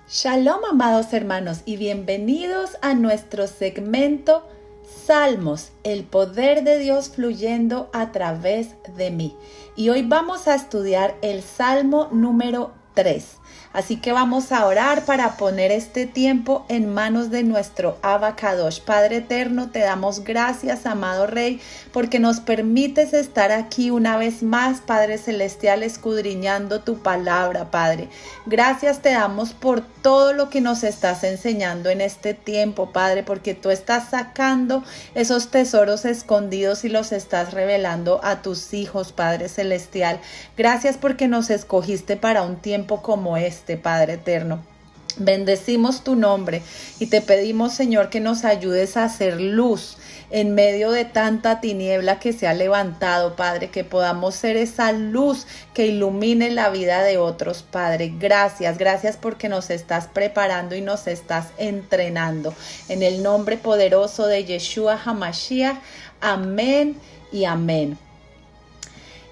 Shalom, amados hermanos, y bienvenidos a nuestro segmento Salmos, el poder de Dios fluyendo a través de mí. Y hoy vamos a estudiar el Salmo número 3. Así que vamos a orar para poner este tiempo en manos de nuestro Abba Kadosh. Padre eterno, te damos gracias, amado Rey, porque nos permites estar aquí una vez más, Padre celestial, escudriñando tu palabra, Padre. Gracias te damos por todo lo que nos estás enseñando en este tiempo, Padre, porque tú estás sacando esos tesoros escondidos y los estás revelando a tus hijos, Padre celestial. Gracias porque nos escogiste para un tiempo como este, Padre eterno. Bendecimos tu nombre y te pedimos, Señor, que nos ayudes a hacer luz en medio de tanta tiniebla que se ha levantado, Padre, que podamos ser esa luz que ilumine la vida de otros, Padre. Gracias porque nos estás preparando y nos estás entrenando. En el nombre poderoso de Yeshua HaMashiach, amén y amén.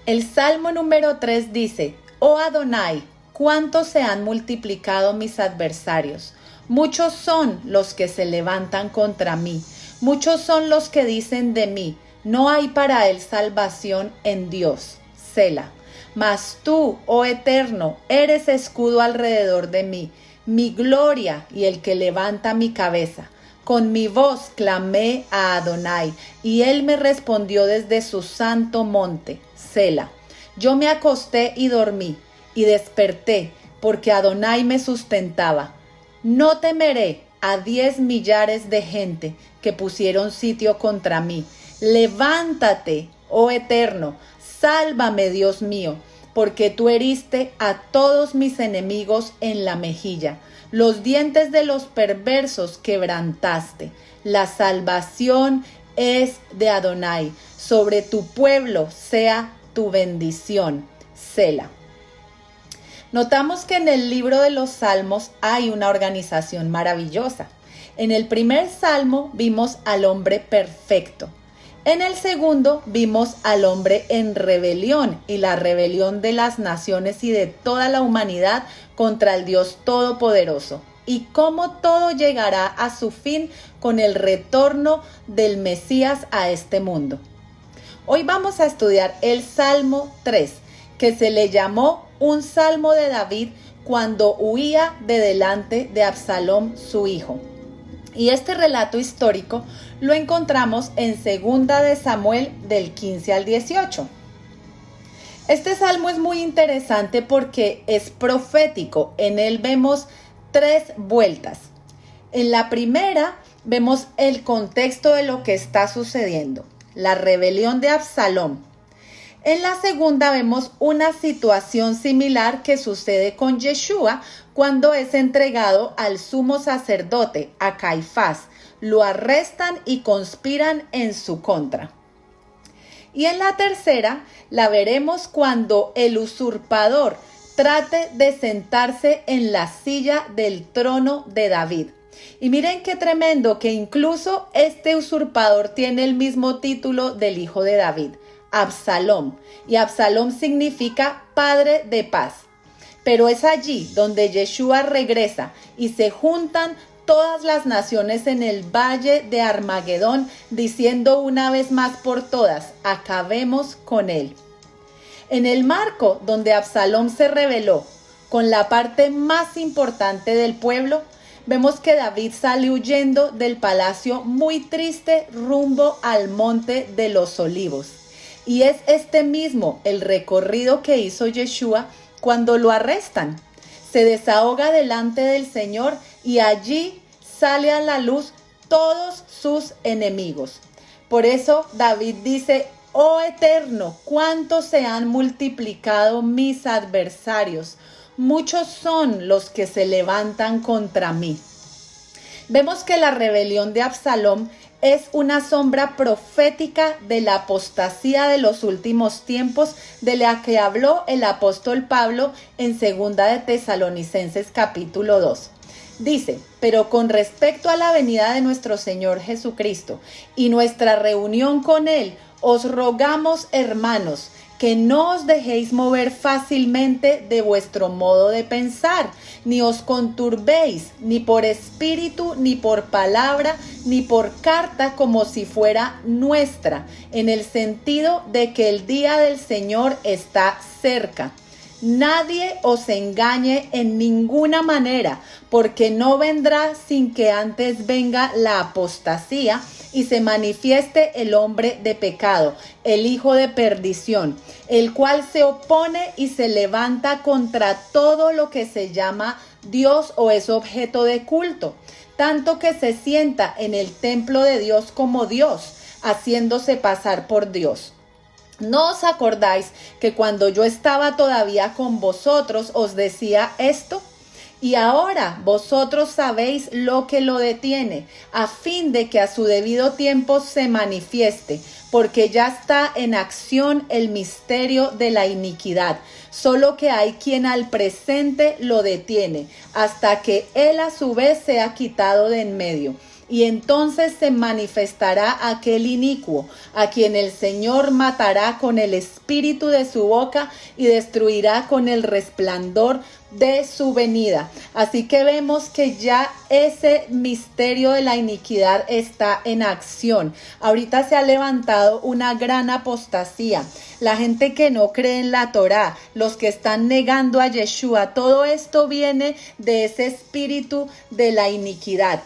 El Salmo número 3 dice: Oh Adonai, ¿cuántos se han multiplicado mis adversarios? Muchos son los que se levantan contra mí. Muchos son los que dicen de mí: no hay para él salvación en Dios. Selah. Mas tú, oh Eterno, eres escudo alrededor de mí, mi gloria y el que levanta mi cabeza. Con mi voz clamé a Adonai, y él me respondió desde su santo monte. Selah. Yo me acosté y dormí, y desperté, porque Adonai me sustentaba. No temeré a 10 millares de gente que pusieron sitio contra mí. Levántate, oh Eterno, sálvame, Dios mío, porque tú heriste a todos mis enemigos en la mejilla. Los dientes de los perversos quebrantaste. La salvación es de Adonai. Sobre tu pueblo sea tu bendición. Selah. Notamos que en el libro de los Salmos hay una organización maravillosa. En el primer salmo vimos al hombre perfecto. En el segundo vimos al hombre en rebelión y la rebelión de las naciones y de toda la humanidad contra el Dios Todopoderoso. Y cómo todo llegará a su fin con el retorno del Mesías a este mundo. Hoy vamos a estudiar el Salmo 3, que se le llamó un salmo de David cuando huía de delante de Absalom, su hijo. Y este relato histórico lo encontramos en 2 de Samuel del 15 al 18. Este salmo es muy interesante porque es profético. En él vemos 3 vueltas. En la primera vemos el contexto de lo que está sucediendo, la rebelión de Absalom. En la segunda vemos una situación similar que sucede con Yeshua cuando es entregado al sumo sacerdote, a Caifás. Lo arrestan y conspiran en su contra. Y en la tercera la veremos cuando el usurpador trate de sentarse en la silla del trono de David. Y miren qué tremendo que incluso este usurpador tiene el mismo título del hijo de David, Absalom, y Absalom significa padre de paz. Pero es allí donde Yeshua regresa y se juntan todas las naciones en el valle de Armagedón, diciendo una vez más por todas: acabemos con él. En el marco donde Absalom se rebeló con la parte más importante del pueblo, vemos que David sale huyendo del palacio muy triste rumbo al monte de los olivos. Y es este mismo el recorrido que hizo Yeshua cuando lo arrestan. Se desahoga delante del Señor y allí sale a la luz todos sus enemigos. Por eso David dice: oh Eterno, cuántos se han multiplicado mis adversarios. Muchos son los que se levantan contra mí. Vemos que la rebelión de Absalom es una sombra profética de la apostasía de los últimos tiempos, de la que habló el apóstol Pablo en 2 de Tesalonicenses capítulo 2. Dice: pero con respecto a la venida de nuestro Señor Jesucristo y nuestra reunión con Él, os rogamos, hermanos, que no os dejéis mover fácilmente de vuestro modo de pensar, ni os conturbéis, ni por espíritu, ni por palabra, ni por carta como si fuera nuestra, en el sentido de que el día del Señor está cerca. Nadie os engañe en ninguna manera, porque no vendrá sin que antes venga la apostasía y se manifieste el hombre de pecado, el hijo de perdición, el cual se opone y se levanta contra todo lo que se llama Dios o es objeto de culto, tanto que se sienta en el templo de Dios como Dios, haciéndose pasar por Dios. ¿No os acordáis que cuando yo estaba todavía con vosotros os decía esto? Y ahora vosotros sabéis lo que lo detiene, a fin de que a su debido tiempo se manifieste, porque ya está en acción el misterio de la iniquidad, solo que hay quien al presente lo detiene, hasta que él a su vez sea quitado de en medio. Y entonces se manifestará aquel inicuo, a quien el Señor matará con el espíritu de su boca y destruirá con el resplandor de su venida. Así que vemos que ya ese misterio de la iniquidad está en acción. Ahorita se ha levantado una gran apostasía. La gente que no cree en la Torá, los que están negando a Yeshua, todo esto viene de ese espíritu de la iniquidad.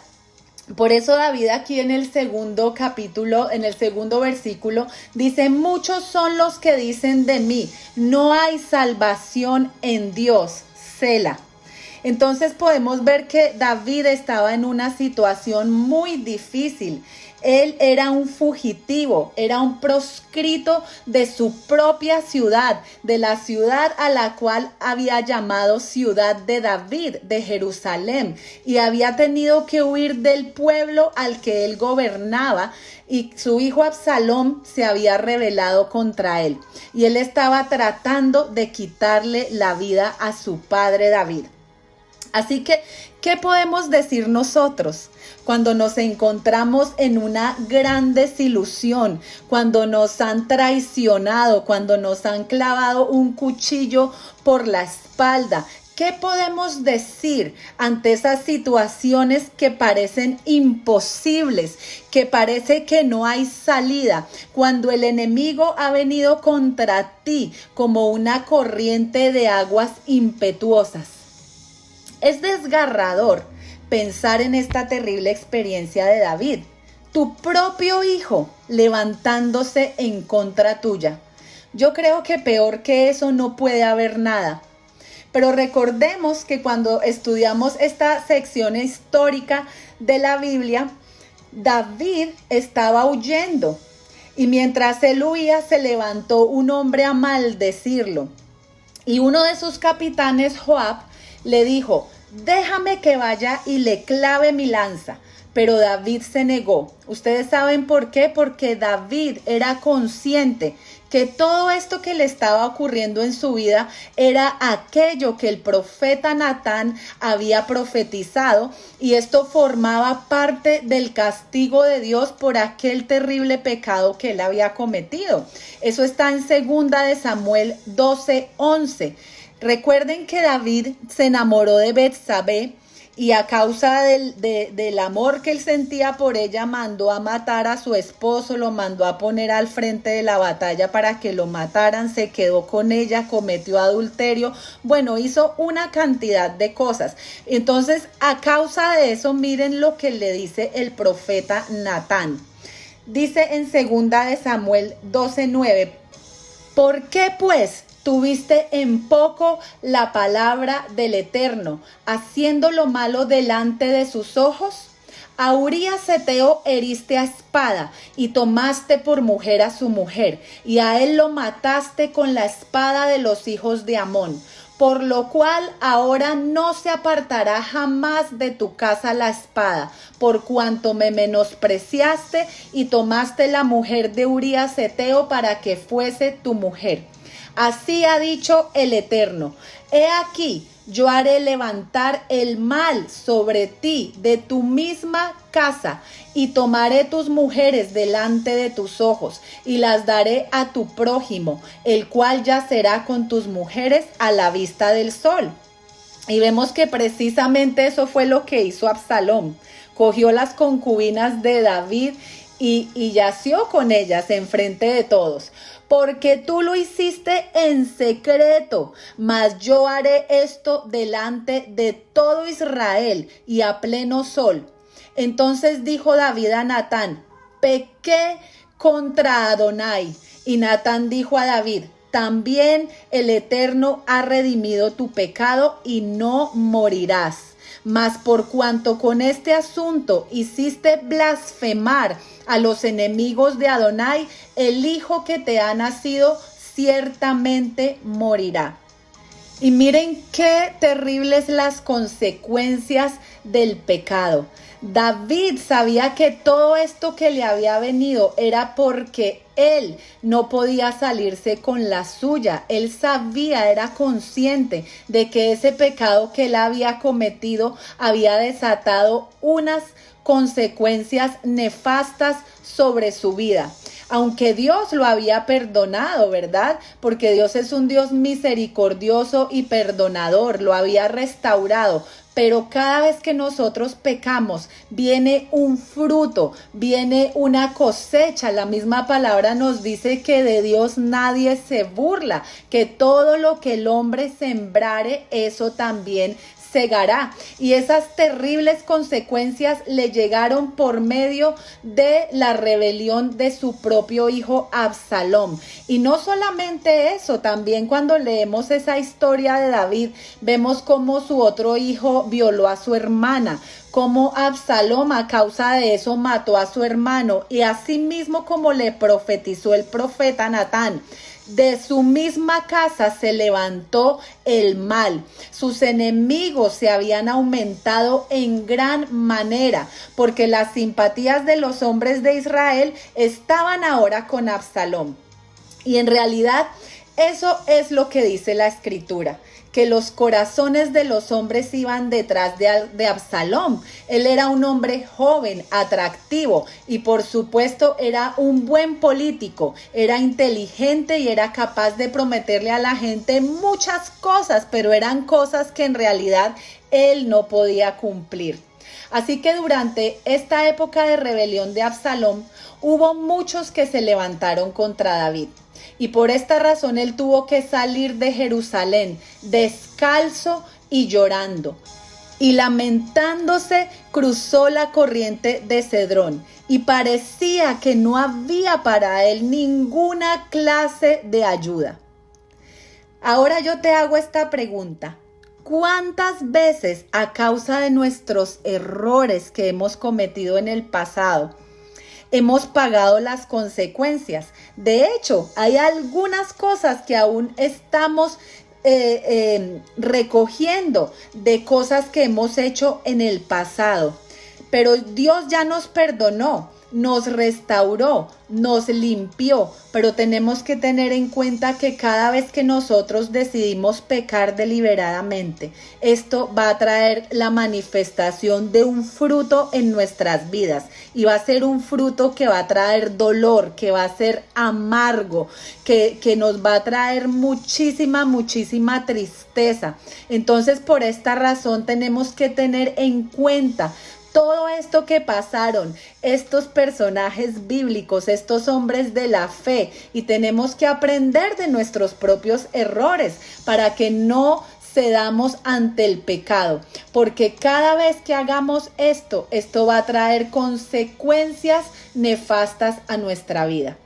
Por eso David aquí en el segundo capítulo, en el segundo versículo, dice: muchos son los que dicen de mí, no hay salvación en Dios, Sela. Entonces podemos ver que David estaba en una situación muy difícil. Él era un fugitivo, era un proscrito de su propia ciudad, de la ciudad a la cual había llamado ciudad de David, de Jerusalén, y había tenido que huir del pueblo al que él gobernaba, y su hijo Absalón se había rebelado contra él, y él estaba tratando de quitarle la vida a su padre David. Así que, ¿qué podemos decir nosotros cuando nos encontramos en una gran desilusión, cuando nos han traicionado, cuando nos han clavado un cuchillo por la espalda? ¿Qué podemos decir ante esas situaciones que parecen imposibles, que parece que no hay salida, cuando el enemigo ha venido contra ti como una corriente de aguas impetuosas? Es desgarrador pensar en esta terrible experiencia de David, tu propio hijo levantándose en contra tuya. Yo creo que peor que eso no puede haber nada. Pero recordemos que cuando estudiamos esta sección histórica de la Biblia, David estaba huyendo y mientras él huía se levantó un hombre a maldecirlo. Y uno de sus capitanes, Joab, le dijo: déjame que vaya y le clave mi lanza. Pero David se negó. ¿Ustedes saben por qué? Porque David era consciente que todo esto que le estaba ocurriendo en su vida era aquello que el profeta Natán había profetizado, y esto formaba parte del castigo de Dios por aquel terrible pecado que él había cometido. Eso está en 2 de Samuel 12:11. Recuerden que David se enamoró de Betsabé y a causa del amor que él sentía por ella mandó a matar a su esposo, lo mandó a poner al frente de la batalla para que lo mataran, se quedó con ella, cometió adulterio, bueno, hizo una cantidad de cosas. Entonces, a causa de eso, miren lo que le dice el profeta Natán. Dice en 2 de Samuel 12:9, ¿por qué pues tuviste en poco la palabra del Eterno, haciendo lo malo delante de sus ojos? A Urías Heteo heriste a espada y tomaste por mujer a su mujer, y a él lo mataste con la espada de los hijos de Amón. Por lo cual ahora no se apartará jamás de tu casa la espada, por cuanto me menospreciaste y tomaste la mujer de Urías Heteo para que fuese tu mujer. Así ha dicho el Eterno: he aquí, yo haré levantar el mal sobre ti de tu misma casa, y tomaré tus mujeres delante de tus ojos, y las daré a tu prójimo, el cual yacerá con tus mujeres a la vista del sol. Y vemos que precisamente eso fue lo que hizo Absalom. Cogió las concubinas de David y yació con ellas enfrente de todos. Porque tú lo hiciste en secreto, mas yo haré esto delante de todo Israel y a pleno sol. Entonces dijo David a Natán: pequé contra Adonai. Y Natán dijo a David: también el Eterno ha redimido tu pecado y no morirás. Mas por cuanto con este asunto hiciste blasfemar a los enemigos de Adonai, el hijo que te ha nacido ciertamente morirá. Y miren qué terribles las consecuencias del pecado. David sabía que todo esto que le había venido era porque él no podía salirse con la suya. Él sabía, era consciente de que ese pecado que él había cometido había desatado unas consecuencias nefastas sobre su vida. Aunque Dios lo había perdonado, ¿verdad? Porque Dios es un Dios misericordioso y perdonador, lo había restaurado. Pero cada vez que nosotros pecamos, viene un fruto, viene una cosecha. La misma palabra nos dice que de Dios nadie se burla, que todo lo que el hombre sembrare, eso también segará. Y esas terribles consecuencias le llegaron por medio de la rebelión de su propio hijo Absalom. Y no solamente eso, también cuando leemos esa historia de David, vemos cómo su otro hijo violó a su hermana, cómo Absalom a causa de eso mató a su hermano, y así mismo como le profetizó el profeta Natán, de su misma casa se levantó el mal. Sus enemigos se habían aumentado en gran manera, porque las simpatías de los hombres de Israel estaban ahora con Absalom. Y en realidad eso es lo que dice la Escritura, que los corazones de los hombres iban detrás de Absalom. Él era un hombre joven, atractivo, y por supuesto era un buen político, era inteligente y era capaz de prometerle a la gente muchas cosas, pero eran cosas que en realidad él no podía cumplir. Así que durante esta época de rebelión de Absalom, hubo muchos que se levantaron contra David. Y por esta razón él tuvo que salir de Jerusalén descalzo y llorando. Y lamentándose cruzó la corriente de Cedrón. Y parecía que no había para él ninguna clase de ayuda. Ahora yo te hago esta pregunta. ¿Cuántas veces a causa de nuestros errores que hemos cometido en el pasado hemos pagado las consecuencias? De hecho, hay algunas cosas que aún estamos recogiendo de cosas que hemos hecho en el pasado. Pero Dios ya nos perdonó, nos restauró, nos limpió, pero tenemos que tener en cuenta que cada vez que nosotros decidimos pecar deliberadamente, esto va a traer la manifestación de un fruto en nuestras vidas, y va a ser un fruto que va a traer dolor, que va a ser amargo, que nos va a traer muchísima tristeza. Entonces, por esta razón tenemos que tener en cuenta todo esto que pasaron estos personajes bíblicos, estos hombres de la fe, y tenemos que aprender de nuestros propios errores para que no cedamos ante el pecado, porque cada vez que hagamos esto va a traer consecuencias nefastas a nuestra vida.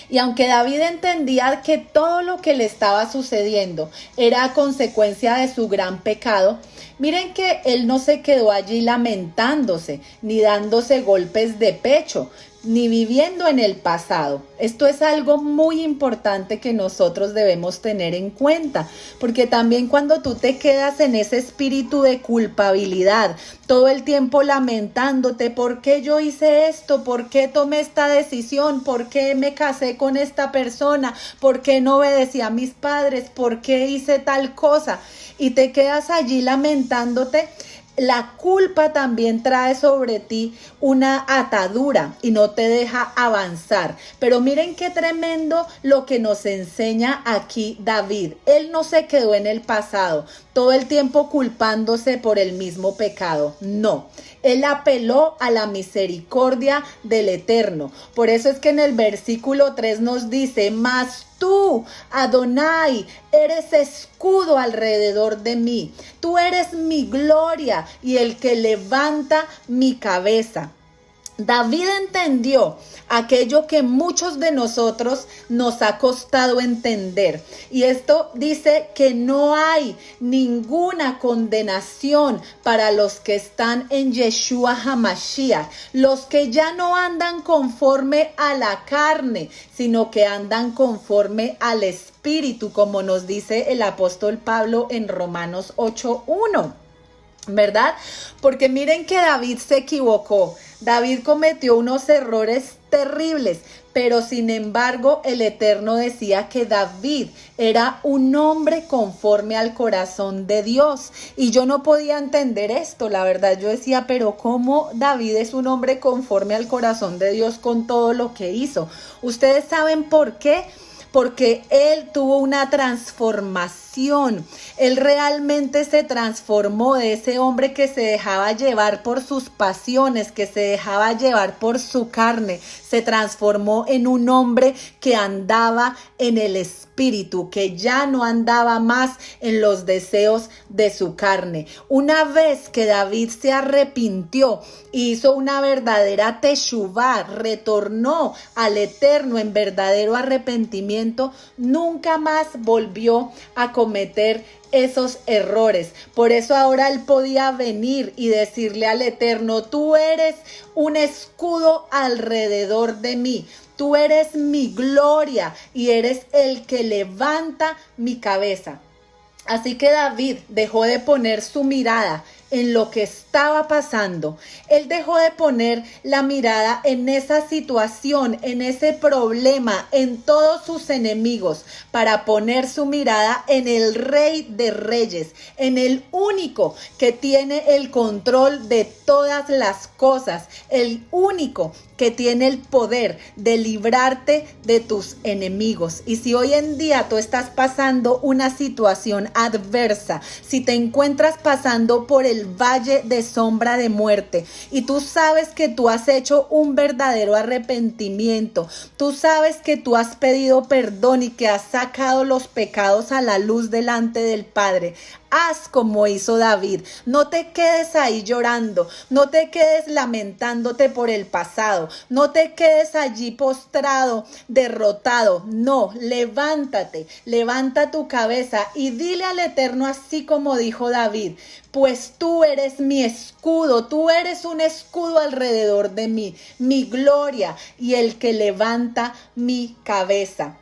Y aunque David entendía que todo lo que le estaba sucediendo era consecuencia de su gran pecado, miren que él no se quedó allí lamentándose ni dándose golpes de pecho. ni viviendo en el pasado. Esto es algo muy importante que nosotros debemos tener en cuenta, porque también cuando tú te quedas en ese espíritu de culpabilidad, todo el tiempo lamentándote, ¿por qué yo hice esto? ¿Por qué tomé esta decisión? ¿Por qué me casé con esta persona? ¿Por qué no obedecí a mis padres? ¿Por qué hice tal cosa? Y te quedas allí lamentándote. La culpa también trae sobre ti una atadura y no te deja avanzar. Pero miren qué tremendo lo que nos enseña aquí David. Él no se quedó en el pasado, todo el tiempo culpándose por el mismo pecado. No, él apeló a la misericordia del Eterno. Por eso es que en el versículo 3 nos dice, mas tú, Adonai, eres escudo alrededor de mí. Tú eres mi gloria y el que levanta mi cabeza. David entendió aquello que muchos de nosotros nos ha costado entender. Y esto dice que no hay ninguna condenación para los que están en Yeshua HaMashiach, los que ya no andan conforme a la carne, sino que andan conforme al Espíritu, como nos dice el apóstol Pablo en Romanos 8:1. ¿Verdad? Porque miren que David se equivocó. David cometió unos errores terribles, pero sin embargo el Eterno decía que David era un hombre conforme al corazón de Dios. Y yo no podía entender esto, la verdad. Yo decía, pero ¿cómo David es un hombre conforme al corazón de Dios con todo lo que hizo? ¿Ustedes saben por qué? Porque él tuvo una transformación. Él realmente se transformó de ese hombre que se dejaba llevar por sus pasiones, que se dejaba llevar por su carne. Se transformó en un hombre que andaba en el Espíritu, que ya no andaba más en los deseos de su carne. Una vez que David se arrepintió, hizo una verdadera teshuvá, retornó al Eterno en verdadero arrepentimiento, nunca más volvió a cometer esos errores. Por eso ahora él podía venir y decirle al Eterno, tú eres un escudo alrededor de mí. Tú eres mi gloria y eres el que levanta mi cabeza. Así que David dejó de poner su mirada en lo que estaba pasando. Él dejó de poner la mirada en esa situación, en ese problema, en todos sus enemigos, para poner su mirada en el Rey de Reyes, en el único que tiene el control de todas las cosas, el único que tiene el poder de librarte de tus enemigos. Y si hoy en día tú estás pasando una situación adversa, si te encuentras pasando por el valle de sombra de muerte y tú sabes que tú has hecho un verdadero arrepentimiento, tú sabes que tú has pedido perdón y que has sacado los pecados a la luz delante del Padre, haz como hizo David. No te quedes ahí llorando, no te quedes lamentándote por el pasado, no te quedes allí postrado, derrotado. No, levántate, levanta tu cabeza y dile al Eterno así como dijo David, pues tú eres mi escudo, tú eres un escudo alrededor de mí, mi gloria y el que levanta mi cabeza.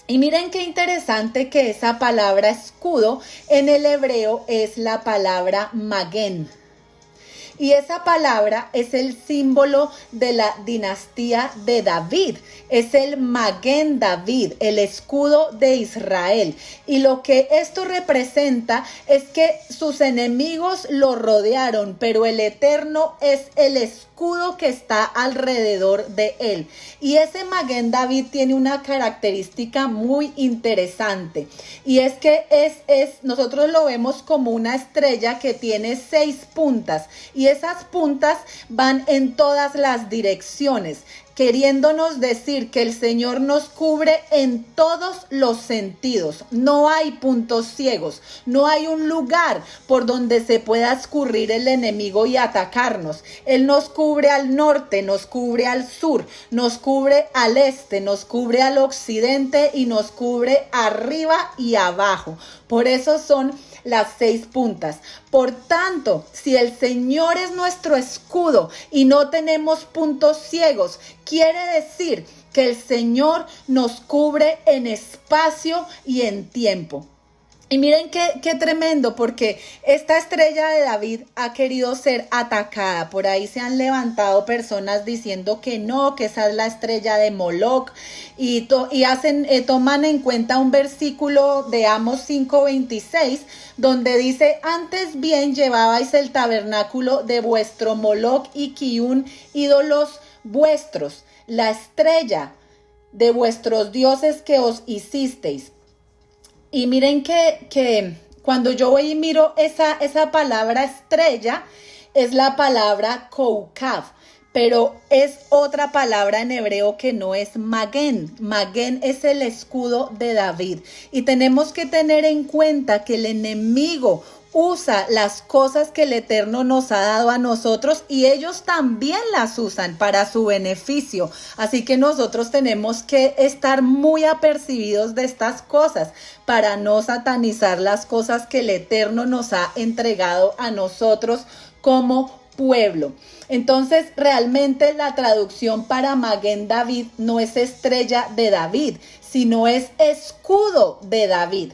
Y miren qué interesante que esa palabra escudo en el hebreo es la palabra magén. Y esa palabra es el símbolo de la dinastía de David. Es el Magén David, el escudo de Israel. Y lo que esto representa es que sus enemigos lo rodearon, pero el Eterno es el escudo que está alrededor de él. Y ese Magén David tiene una característica muy interesante. Y es que nosotros lo vemos como una estrella que tiene 6 puntas. Y esas puntas van en todas las direcciones, queriéndonos decir que el Señor nos cubre en todos los sentidos. No hay puntos ciegos, no hay un lugar por donde se pueda escurrir el enemigo y atacarnos. Él nos cubre al norte, nos cubre al sur, nos cubre al este, nos cubre al occidente y nos cubre arriba y abajo. Por eso son las 6 puntas. Por tanto, si el Señor es nuestro escudo y no tenemos puntos ciegos, quiere decir que el Señor nos cubre en espacio y en tiempo. Y miren qué tremendo, porque esta estrella de David ha querido ser atacada. Por ahí se han levantado personas diciendo que no, que esa es la estrella de Moloc, y toman en cuenta un versículo de Amos 5:26, donde dice: antes bien llevabais el tabernáculo de vuestro Moloc y Kiun, ídolos vuestros, la estrella de vuestros dioses que os hicisteis. Y miren que cuando yo voy y miro esa palabra estrella, es la palabra Koukav, pero es otra palabra en hebreo que no es Magén. Magén es el escudo de David. Y tenemos que tener en cuenta que el enemigo usa las cosas que el Eterno nos ha dado a nosotros y ellos también las usan para su beneficio. Así que nosotros tenemos que estar muy apercibidos de estas cosas para no satanizar las cosas que el Eterno nos ha entregado a nosotros como pueblo. Entonces, realmente la traducción para Magén David no es estrella de David, sino es escudo de David.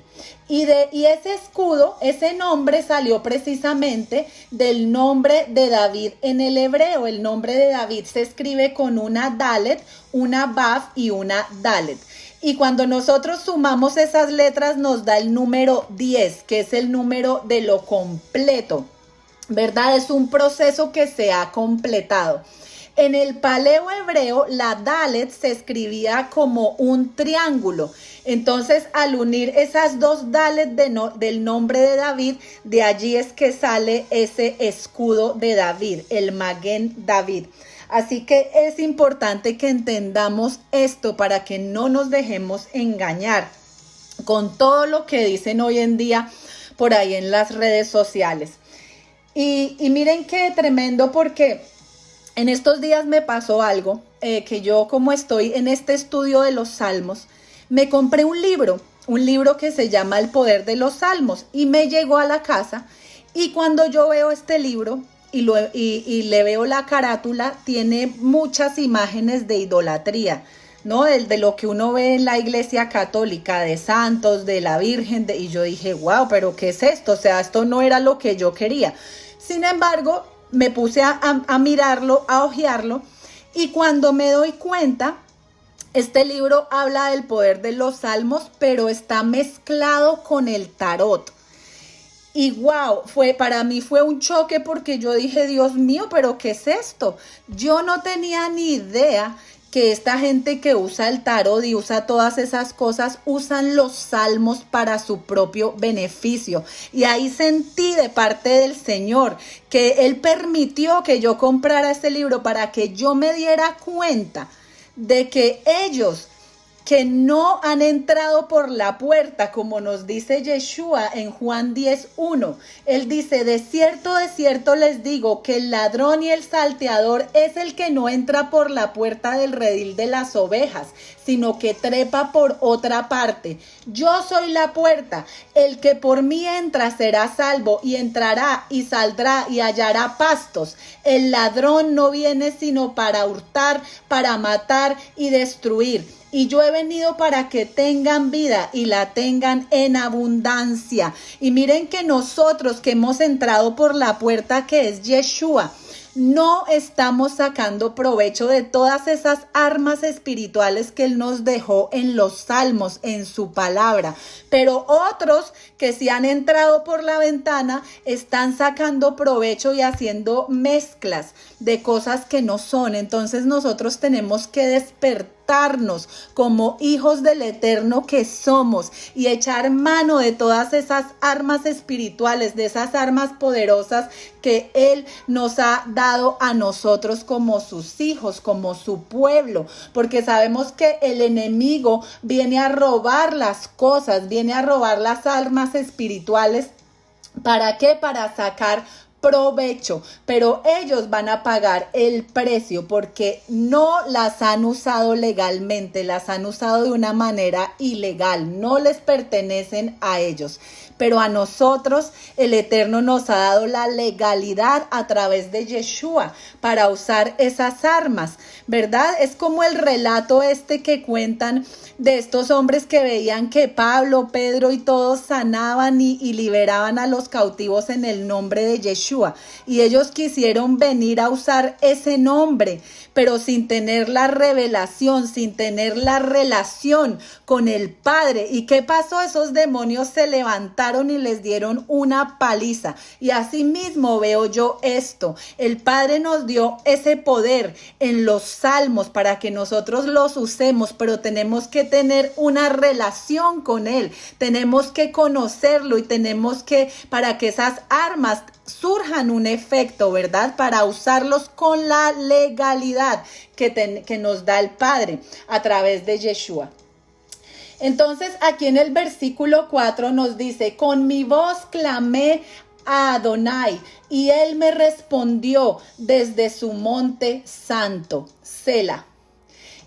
Y ese escudo, ese nombre salió precisamente del nombre de David en el hebreo. El nombre de David se escribe con una Dalet, una Vav y una Dalet. Y cuando nosotros sumamos esas letras nos da el número 10, que es el número de lo completo, ¿verdad? Es un proceso que se ha completado. En el paleo hebreo, la Dalet se escribía como un triángulo. Entonces, al unir esas dos Dalet del nombre de David, de allí es que sale ese escudo de David, el Magén David. Así que es importante que entendamos esto para que no nos dejemos engañar con todo lo que dicen hoy en día por ahí en las redes sociales. Y miren qué tremendo, porque en estos días me pasó algo, que yo, como estoy en este estudio de los Salmos, me compré un libro que se llama El Poder de los Salmos, y me llegó a la casa, y cuando yo veo este libro y le veo la carátula, tiene muchas imágenes de idolatría, ¿no? De lo que uno ve en la iglesia católica, de santos, de la Virgen, y yo dije, wow, pero ¿qué es esto? O sea, esto no era lo que yo quería. Sin embargo, me puse a mirarlo, a hojearlo, y cuando me doy cuenta, este libro habla del poder de los salmos, pero está mezclado con el tarot. Y wow, para mí fue un choque, porque yo dije, Dios mío, ¿pero qué es esto? Yo no tenía ni idea que esta gente que usa el tarot y usa todas esas cosas, usan los salmos para su propio beneficio. Y ahí sentí de parte del Señor que Él permitió que yo comprara este libro para que yo me diera cuenta de que ellos que no han entrado por la puerta, como nos dice Yeshua en Juan 10:1. Él dice, de cierto les digo que el ladrón y el salteador es el que no entra por la puerta del redil de las ovejas, sino que trepa por otra parte. Yo soy la puerta, el que por mí entra será salvo, y entrará y saldrá y hallará pastos. El ladrón no viene sino para hurtar, para matar y destruir. Y yo he venido para que tengan vida y la tengan en abundancia. Y miren que nosotros que hemos entrado por la puerta que es Yeshua, no estamos sacando provecho de todas esas armas espirituales que Él nos dejó en los salmos, en su palabra. Pero otros que sí han entrado por la ventana están sacando provecho y haciendo mezclas de cosas que no son. Entonces nosotros tenemos que despertarnos como hijos del Eterno que somos y echar mano de todas esas armas espirituales, de esas armas poderosas que Él nos ha dado a nosotros como sus hijos, como su pueblo, porque sabemos que el enemigo viene a robar las cosas, viene a robar las armas espirituales. ¿Para qué? Para sacar provecho, pero ellos van a pagar el precio porque no las han usado legalmente, las han usado de una manera ilegal, no les pertenecen a ellos. Pero a nosotros el Eterno nos ha dado la legalidad a través de Yeshua para usar esas armas, ¿verdad? Es como el relato que cuentan de estos hombres que veían que Pablo, Pedro y todos sanaban y liberaban a los cautivos en el nombre de Yeshua. Y ellos quisieron venir a usar ese nombre, pero sin tener la revelación, sin tener la relación con el Padre. ¿Y qué pasó? Esos demonios se levantaron y les dieron una paliza. Y así mismo veo yo esto. El Padre nos dio ese poder en los salmos para que nosotros los usemos, pero tenemos que tener una relación con Él. Tenemos que conocerlo y tenemos que, para que esas armas surjan un efecto, ¿verdad? Para usarlos con la legalidad que nos da el Padre a través de Yeshua. Entonces, aquí en el versículo 4 nos dice, con mi voz clamé a Adonai y él me respondió desde su monte santo, Sela.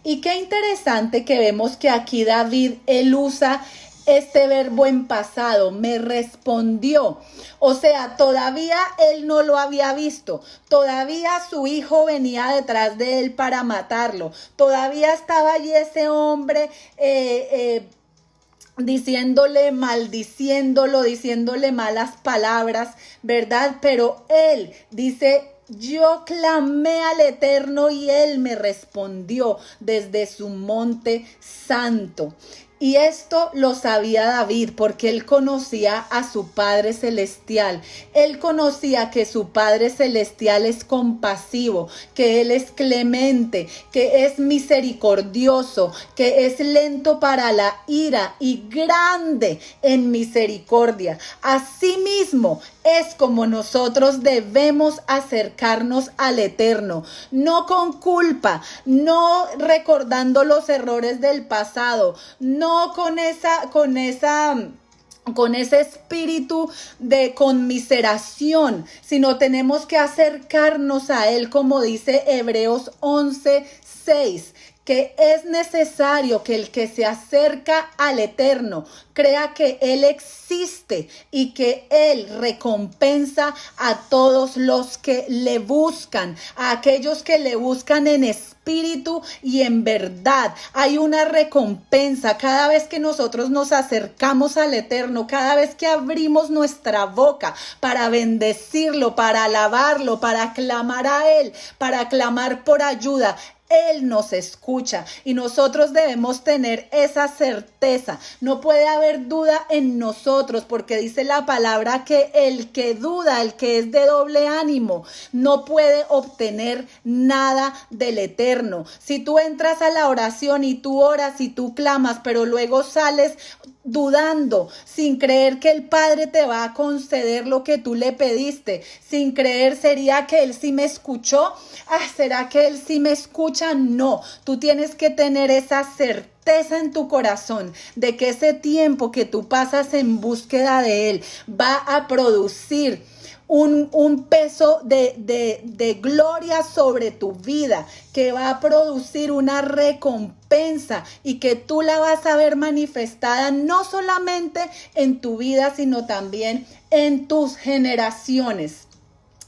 Y qué interesante que vemos que aquí David, él usa este verbo en pasado, me respondió. O sea, todavía él no lo había visto. Todavía su hijo venía detrás de él para matarlo. Todavía estaba allí ese hombre diciéndole, maldiciéndolo, diciéndole malas palabras, ¿verdad? Pero él dice, yo clamé al Eterno y él me respondió desde su monte santo. Y esto lo sabía David porque él conocía a su Padre Celestial. Él conocía que su Padre Celestial es compasivo, que Él es clemente, que es misericordioso, que es lento para la ira y grande en misericordia. Asimismo, es como nosotros debemos acercarnos al Eterno, no con culpa, no recordando los errores del pasado, no con ese espíritu de conmiseración, sino tenemos que acercarnos a Él, como dice Hebreos 11:6. Que es necesario que el que se acerca al Eterno crea que Él existe y que Él recompensa a todos los que le buscan, a aquellos que le buscan en espíritu y en verdad. Hay una recompensa cada vez que nosotros nos acercamos al Eterno, cada vez que abrimos nuestra boca para bendecirlo, para alabarlo, para clamar a Él, para clamar por ayuda. Él nos escucha y nosotros debemos tener esa certeza. No puede haber duda en nosotros porque dice la palabra que el que duda, el que es de doble ánimo, no puede obtener nada del Eterno. Si tú entras a la oración y tú oras y tú clamas, pero luego sales dudando, sin creer que el Padre te va a conceder lo que tú le pediste, sin creer, ¿sería que Él sí me escuchó? ¿Será que Él sí me escucha? No, tú tienes que tener esa certeza en tu corazón de que ese tiempo que tú pasas en búsqueda de Él va a producir un peso de gloria sobre tu vida, que va a producir una recompensa y que tú la vas a ver manifestada no solamente en tu vida, sino también en tus generaciones.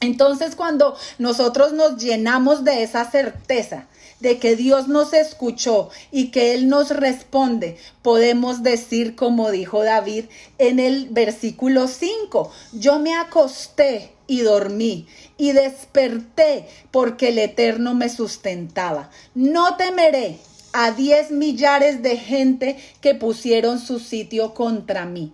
Entonces, cuando nosotros nos llenamos de esa certeza de que Dios nos escuchó y que Él nos responde, podemos decir, como dijo David en el versículo 5, yo me acosté y dormí y desperté porque el Eterno me sustentaba. No temeré a 10 millares de gente que pusieron su sitio contra mí.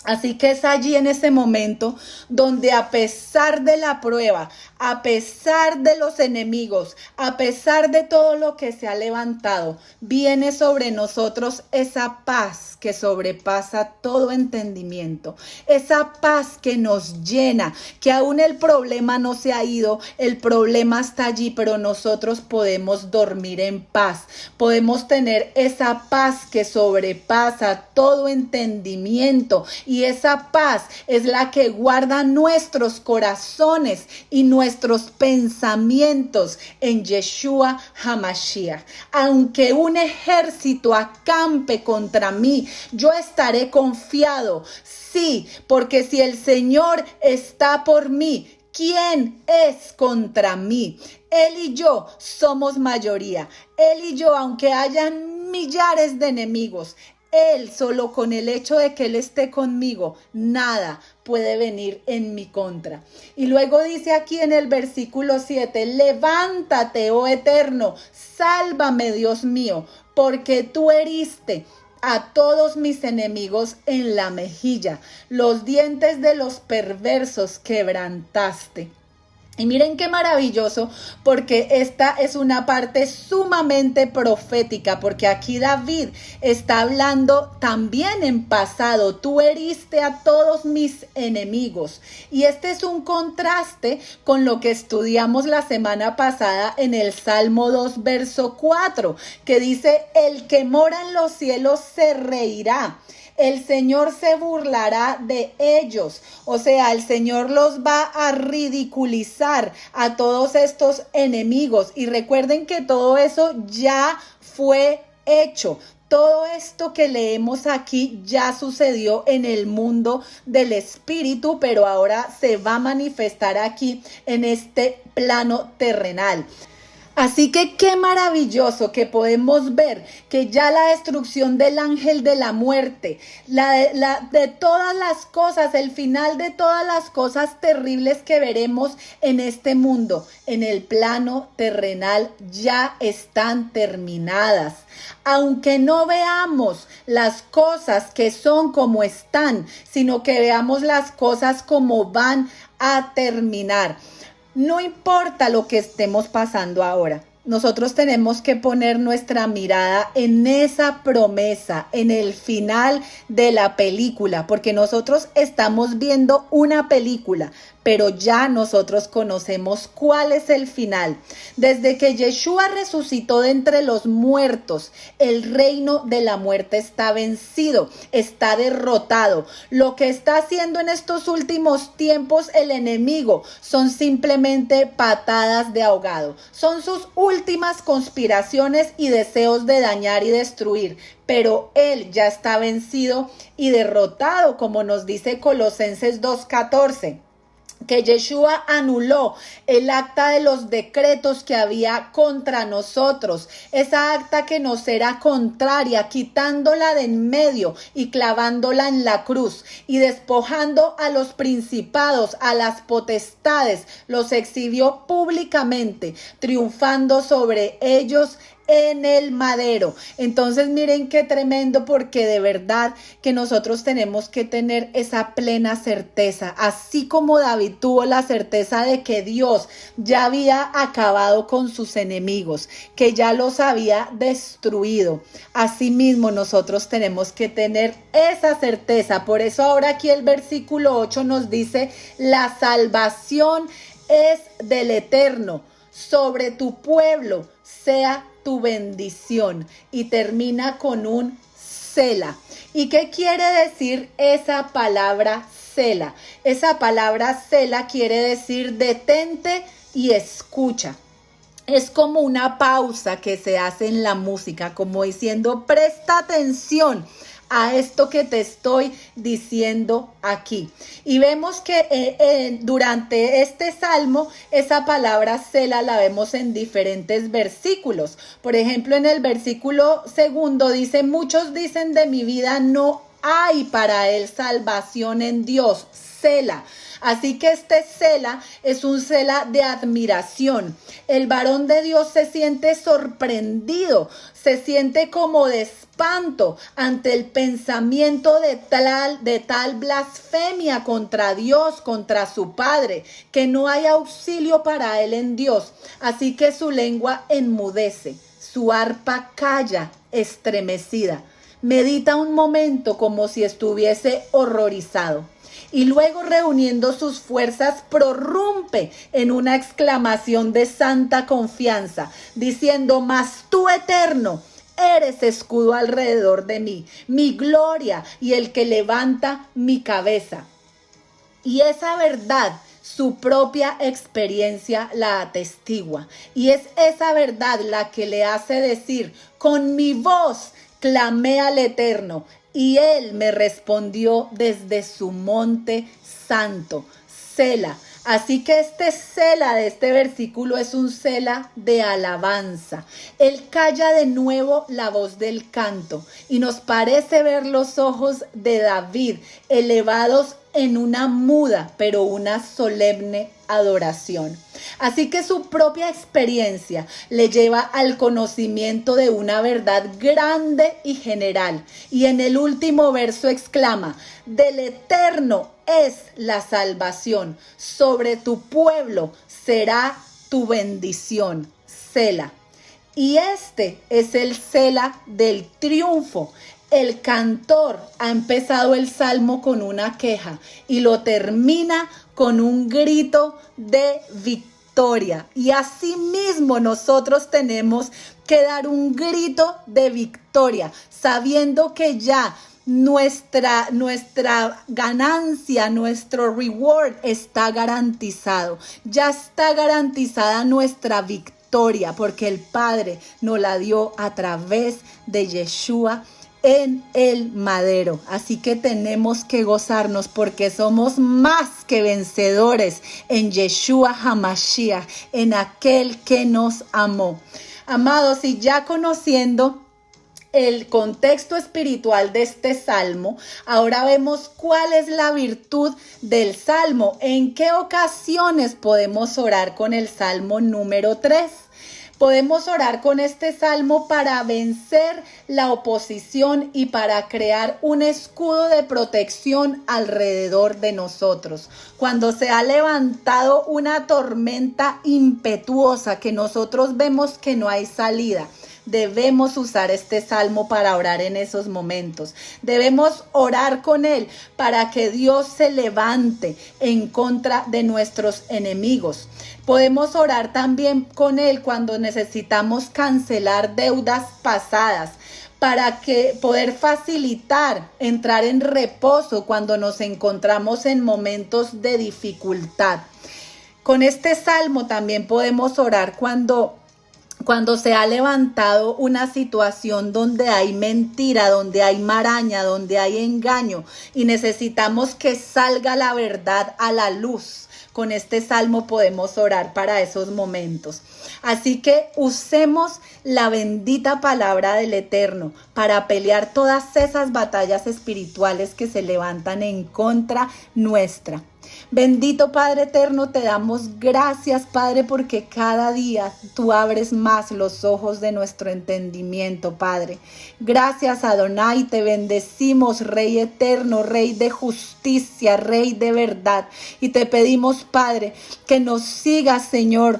Así que es allí en ese momento donde a pesar de la prueba, a pesar de los enemigos, a pesar de todo lo que se ha levantado, viene sobre nosotros esa paz que sobrepasa todo entendimiento, esa paz que nos llena, que aún el problema no se ha ido, el problema está allí, pero nosotros podemos dormir en paz, podemos tener esa paz que sobrepasa todo entendimiento y y esa paz es la que guarda nuestros corazones y nuestros pensamientos en Yeshua HaMashiach. Aunque un ejército acampe contra mí, yo estaré confiado. Sí, porque si el Señor está por mí, ¿quién es contra mí? Él y yo somos mayoría. Él y yo, aunque hayan millares de enemigos, Él, solo con el hecho de que Él esté conmigo, nada puede venir en mi contra. Y luego dice aquí en el versículo 7, levántate, oh Eterno, sálvame, Dios mío, porque tú heriste a todos mis enemigos en la mejilla, los dientes de los perversos quebrantaste. Y miren qué maravilloso, porque esta es una parte sumamente profética, porque aquí David está hablando también en pasado. Tú heriste a todos mis enemigos. Y este es un contraste con lo que estudiamos la semana pasada en el Salmo 2, verso 4, que dice, el que mora en los cielos se reirá. El Señor se burlará de ellos. O sea, el Señor los va a ridiculizar a todos estos enemigos. Y recuerden que todo eso ya fue hecho. Todo esto que leemos aquí ya sucedió en el mundo del espíritu, pero ahora se va a manifestar aquí en este plano terrenal. Así que qué maravilloso que podemos ver que ya la destrucción del ángel de la muerte, de todas las cosas, el final de todas las cosas terribles que veremos en este mundo, en el plano terrenal, ya están terminadas. Aunque no veamos las cosas que son como están, sino que veamos las cosas como van a terminar. No importa lo que estemos pasando ahora, nosotros tenemos que poner nuestra mirada en esa promesa, en el final de la película, porque nosotros estamos viendo una película, pero ya nosotros conocemos cuál es el final. Desde que Yeshua resucitó de entre los muertos, el reino de la muerte está vencido, está derrotado. Lo que está haciendo en estos últimos tiempos el enemigo son simplemente patadas de ahogado. Son sus últimas conspiraciones y deseos de dañar y destruir. Pero él ya está vencido y derrotado, como nos dice Colosenses 2:14. Que Yeshua anuló el acta de los decretos que había contra nosotros, esa acta que nos era contraria, quitándola de en medio y clavándola en la cruz y despojando a los principados, a las potestades, los exhibió públicamente, triunfando sobre ellos en el madero. Entonces miren qué tremendo, porque de verdad que nosotros tenemos que tener esa plena certeza, así como David tuvo la certeza de que Dios ya había acabado con sus enemigos, que ya los había destruido. Asimismo nosotros tenemos que tener esa certeza. Por eso ahora aquí el versículo 8 nos dice, la salvación es del Eterno, sobre tu pueblo sea tu bendición. Y termina con un Sela. ¿Y qué quiere decir esa palabra Sela? Esa palabra Sela quiere decir detente y escucha. Es como una pausa que se hace en la música, como diciendo, presta atención a esto que te estoy diciendo aquí. Y vemos que durante este salmo, esa palabra Sela la vemos en diferentes versículos. Por ejemplo, en el versículo 2 dice, muchos dicen de mi vida no hay para él salvación en Dios. Sela. Así que este Sela es un Sela de admiración. El varón de Dios se siente sorprendido, se siente como de espanto ante el pensamiento de tal blasfemia contra Dios, contra su Padre, que no hay auxilio para él en Dios. Así que su lengua enmudece, su arpa calla estremecida. Medita un momento como si estuviese horrorizado. Y luego, reuniendo sus fuerzas, prorrumpe en una exclamación de santa confianza, diciendo, mas tú, Eterno, eres escudo alrededor de mí, mi gloria y el que levanta mi cabeza. Y esa verdad, su propia experiencia la atestigua. Y es esa verdad la que le hace decir, con mi voz clamé al Eterno, y Él me respondió desde su monte santo, Sela. Así que este Sela de este versículo es un Sela de alabanza. Él calla de nuevo la voz del canto y nos parece ver los ojos de David elevados en una muda, pero una solemne adoración. Así que su propia experiencia le lleva al conocimiento de una verdad grande y general. Y en el último verso exclama, del Eterno es la salvación, sobre tu pueblo será tu bendición. Sela. Y este es el Sela del triunfo. El cantor ha empezado el salmo con una queja y lo termina con un grito de victoria. Y asimismo nosotros tenemos que dar un grito de victoria, sabiendo que ya nuestra ganancia, nuestro reward está garantizado. Ya está garantizada nuestra victoria porque el Padre nos la dio a través de Yeshua en el madero. Así que tenemos que gozarnos porque somos más que vencedores en Yeshua HaMashiach, en aquel que nos amó. Amados, y ya conociendo el contexto espiritual de este salmo, ahora vemos cuál es la virtud del salmo. ¿En qué ocasiones podemos orar con el salmo número 3? Podemos orar con este salmo para vencer la oposición y para crear un escudo de protección alrededor de nosotros. Cuando se ha levantado una tormenta impetuosa que nosotros vemos que no hay salida, debemos usar este salmo para orar en esos momentos. Debemos orar con él para que Dios se levante en contra de nuestros enemigos. Podemos orar también con él cuando necesitamos cancelar deudas pasadas, para que poder facilitar entrar en reposo cuando nos encontramos en momentos de dificultad. Con este salmo también podemos orar cuando se ha levantado una situación donde hay mentira, donde hay maraña, donde hay engaño y necesitamos que salga la verdad a la luz. Con este salmo podemos orar para esos momentos. Así que usemos la bendita palabra del Eterno para pelear todas esas batallas espirituales que se levantan en contra nuestra. Bendito Padre eterno, te damos gracias, Padre, porque cada día tú abres más los ojos de nuestro entendimiento, Padre. Gracias, Adonai, te bendecimos, Rey eterno, Rey de justicia, Rey de verdad. Y te pedimos, Padre, que nos sigas, Señor,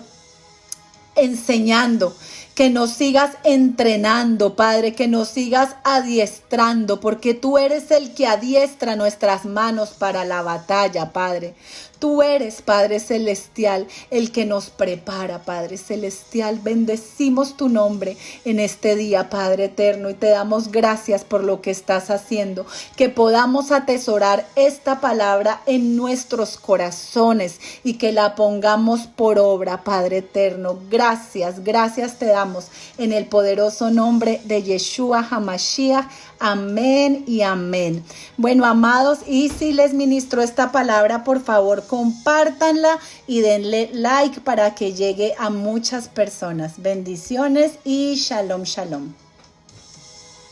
enseñando, que nos sigas entrenando, Padre, que nos sigas adiestrando, porque tú eres el que adiestra nuestras manos para la batalla, Padre. Tú eres, Padre Celestial, el que nos prepara, Padre Celestial. Bendecimos tu nombre en este día, Padre eterno, y te damos gracias por lo que estás haciendo. Que podamos atesorar esta palabra en nuestros corazones y que la pongamos por obra, Padre eterno. Gracias, gracias te damos en el poderoso nombre de Yeshua HaMashiach. Amén y amén. Bueno, amados, y si les ministró esta palabra, por favor, compártanla y denle like para que llegue a muchas personas. Bendiciones y shalom, shalom.